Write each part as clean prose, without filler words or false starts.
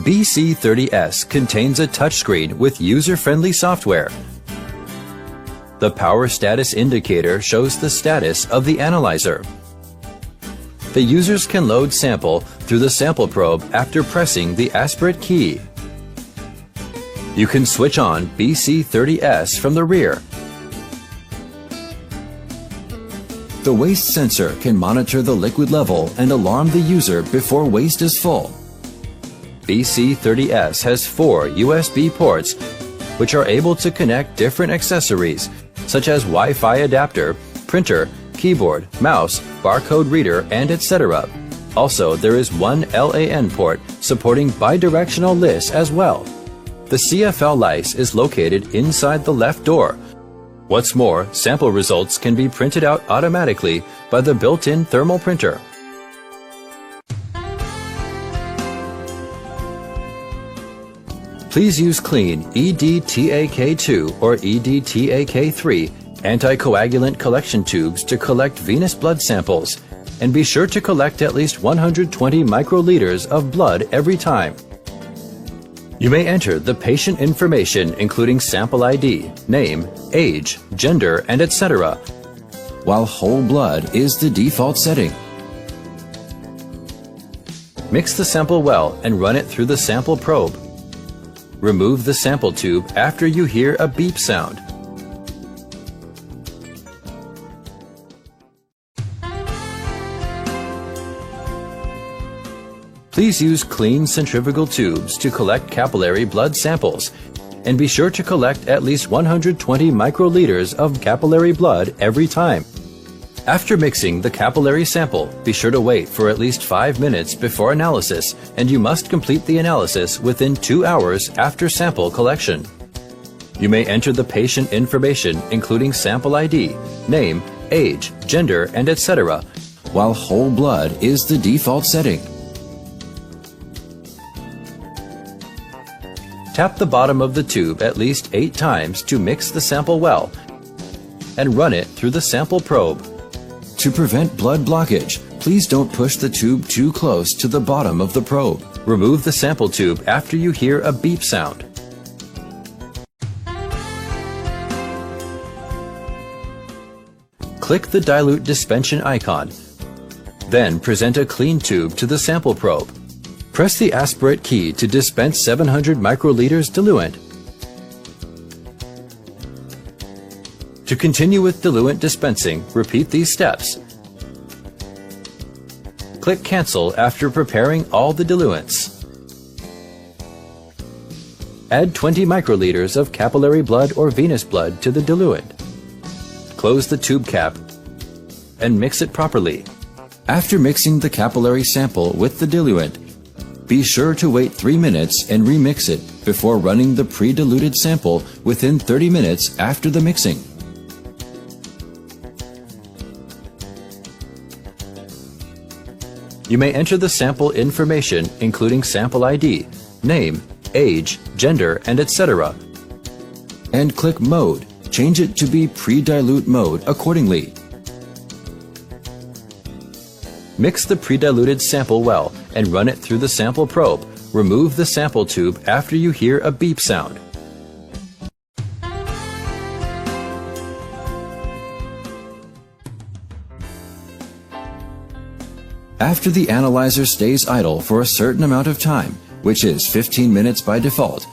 BC-30s contains a touchscreen with user-friendly software. The power status indicator shows the status of the analyzer. The users can load sample through the sample probe after pressing the aspirate key. You can switch on BC-30s from the rear. The waste sensor can monitor the liquid level and alarm the user before waste is full. BC-30s has 4 USB ports which are able to connect different accessories such as Wi-Fi adapter, printer, keyboard, mouse, barcode reader, and etc. Also, there is one LAN port supporting bidirectional LIS as well. The CFL lice is located inside the left door. What's more, sample results can be printed out automatically by the built-in thermal printer. Please use clean EDTAK2 or EDTAK3 anticoagulant collection tubes to collect venous blood samples, and be sure to collect at least 120 microliters of blood every time. You may enter the patient information including sample ID, name, age, gender, and etc., while whole blood is the default setting. Mix the sample well and run it through the sample probe. Remove the sample tube after you hear a beep sound. Please use clean centrifugal tubes to collect capillary blood samples, and be sure to collect at least 120 microliters of capillary blood every time. After mixing the capillary sample, be sure to wait for at least 5 minutes before analysis, and you must complete the analysis within 2 hours after sample collection. You may enter the patient information including sample ID, name, age, gender, and etc., while whole blood is the default setting. Tap the bottom of the tube at least 8 times to mix the sample well, and run it through the sample probe. To prevent blood blockage, please don't push the tube too close to the bottom of the probe. Remove the sample tube after you hear a beep sound. Click the dilute dispensation icon. Then present a clean tube to the sample probe. Press the aspirate key to dispense 700 microliters diluent. To continue with diluent dispensing, repeat these steps. Click Cancel after preparing all the diluents. Add 20 microliters of capillary blood or venous blood to the diluent. Close the tube cap and mix it properly. After mixing the capillary sample with the diluent, be sure to wait 3 minutes and remix it before running the pre-diluted sample within 30 minutes after the mixing. You may enter the sample information including sample ID, name, age, gender, and etc., and click Mode. Change it to be pre-dilute mode accordingly. Mix the pre-diluted sample well and run it through the sample probe. Remove the sample tube after you hear a beep sound. After the analyzer stays idle for a certain amount of time, which is 15 minutes by default,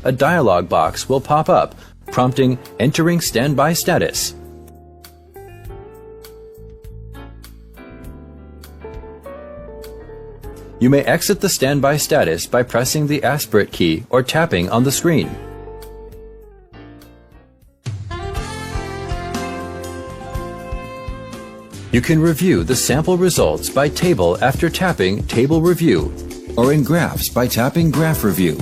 a dialog box will pop up, prompting Entering Standby Status. You may exit the standby status by pressing the aspirate key or tapping on the screen. You can review the sample results by table after tapping Table Review, or in graphs by tapping Graph Review.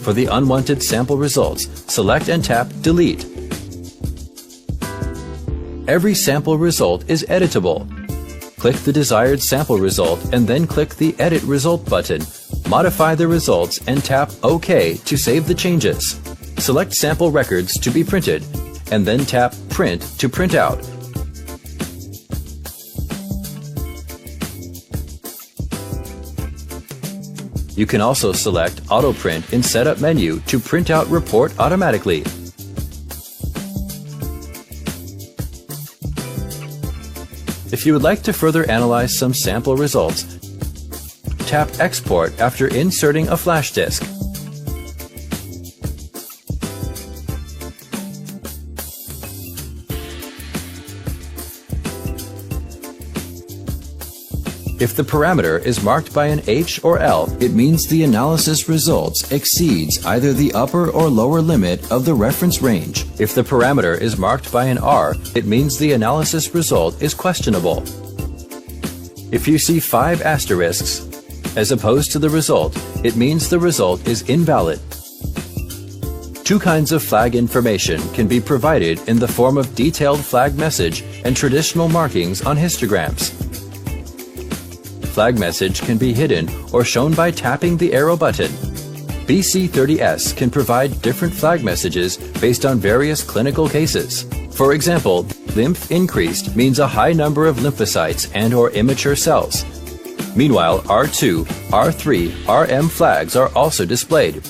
For the unwanted sample results, select and tap Delete. Every sample result is editable. Click the desired sample result and then click the Edit Result button. Modify the results and tap OK to save the changes. Select sample records to be printed, and then tap Print to print out. You can also select Auto Print in Setup menu to print out report automatically. If you would like to further analyze some sample results, tap Export after inserting a flash disk. If the parameter is marked by an H or L, it means the analysis results exceeds either the upper or lower limit of the reference range. If the parameter is marked by an R, it means the analysis result is questionable. If you see 5 asterisks, as opposed to the result, it means the result is invalid. 2 kinds of flag information can be provided in the form of detailed flag message and traditional markings on histograms. Flag message can be hidden or shown by tapping the arrow button. BC-30s can provide different flag messages based on various clinical cases. For example, lymph increased means a high number of lymphocytes and/or immature cells. Meanwhile, R2, R3, RM flags are also displayed.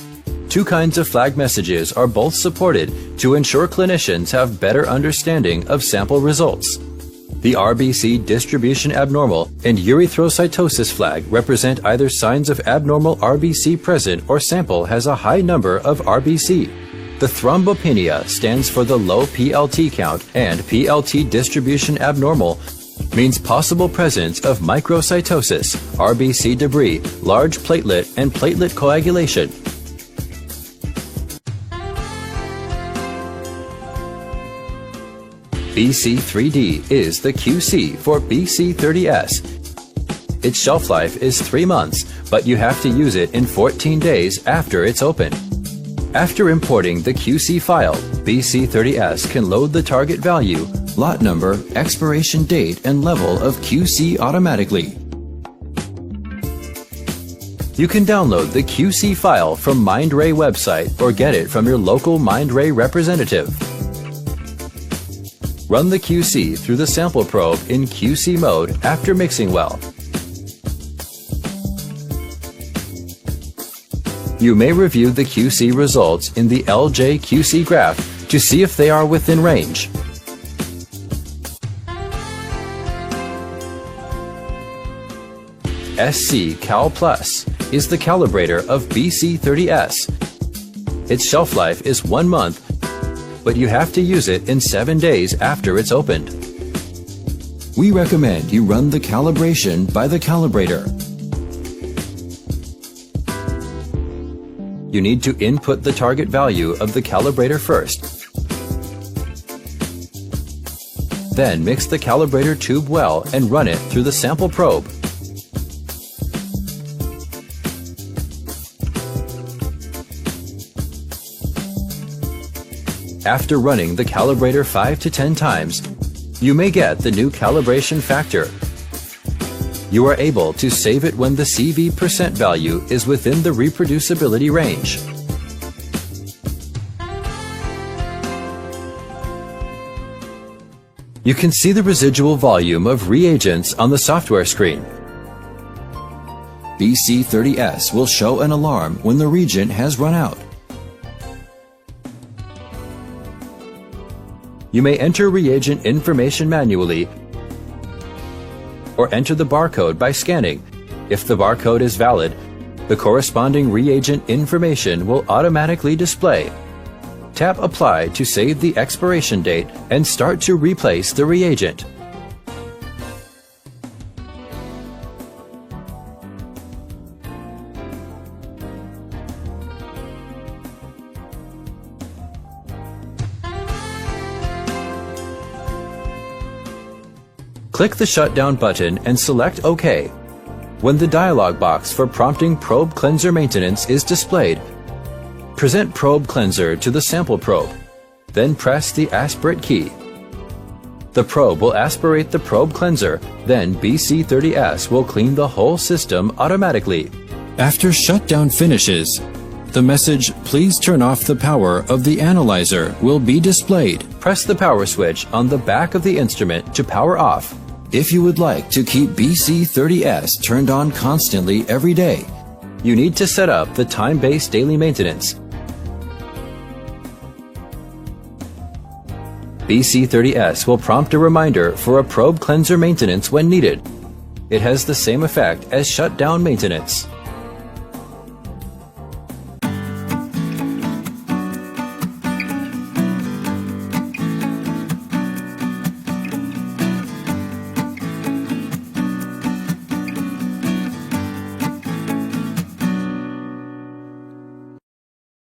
2 kinds of flag messages are both supported to ensure clinicians have better understanding of sample results. The RBC distribution abnormal and erythrocytosis flag represent either signs of abnormal RBC present or sample has a high number of RBC. The thrombopenia stands for the low PLT count, and PLT distribution abnormal means possible presence of microcytosis, RBC debris, large platelet, and platelet coagulation. BC-3D is the QC for BC-30s. Its shelf life is 3 months, but you have to use it in 14 days after it's opened. After importing the QC file, BC-30s can load the target value, lot number, expiration date, and level of QC automatically. You can download the QC file from Mindray website or get it from your local Mindray representative. Run the QC through the sample probe in QC mode after mixing well. You may review the QC results in the LJ-QC graph to see if they are within range. SC Cal Plus is the calibrator of BC-30s. Its shelf life is 1 month, but you have to use it in 7 days after it's opened. We recommend you run the calibration by the calibrator. You need to input the target value of the calibrator first. Then mix the calibrator tube well and run it through the sample probe. After running the calibrator 5 to 10 times, you may get the new calibration factor. You are able to save it when the CV % value is within the reproducibility range. You can see the residual volume of reagents on the software screen. BC-30s will show an alarm when the reagent has run out. You may enter reagent information manually or enter the barcode by scanning. If the barcode is valid, the corresponding reagent information will automatically display. Tap Apply to save the expiration date and start to replace the reagent. Click the Shutdown button and select OK. When the dialog box for prompting Probe Cleanser Maintenance is displayed, present Probe Cleanser to the sample probe. Then press the Aspirate key. The probe will aspirate the probe cleanser, then BC-30s will clean the whole system automatically. After shutdown finishes, the message, "Please turn off the power of the analyzer," will be displayed. Press the power switch on the back of the instrument to power off. If you would like to keep BC-30s turned on constantly every day, You need to set up the time-based daily maintenance. BC-30s will prompt a reminder for a probe cleanser maintenance when needed. It has the same effect as shutdown maintenance.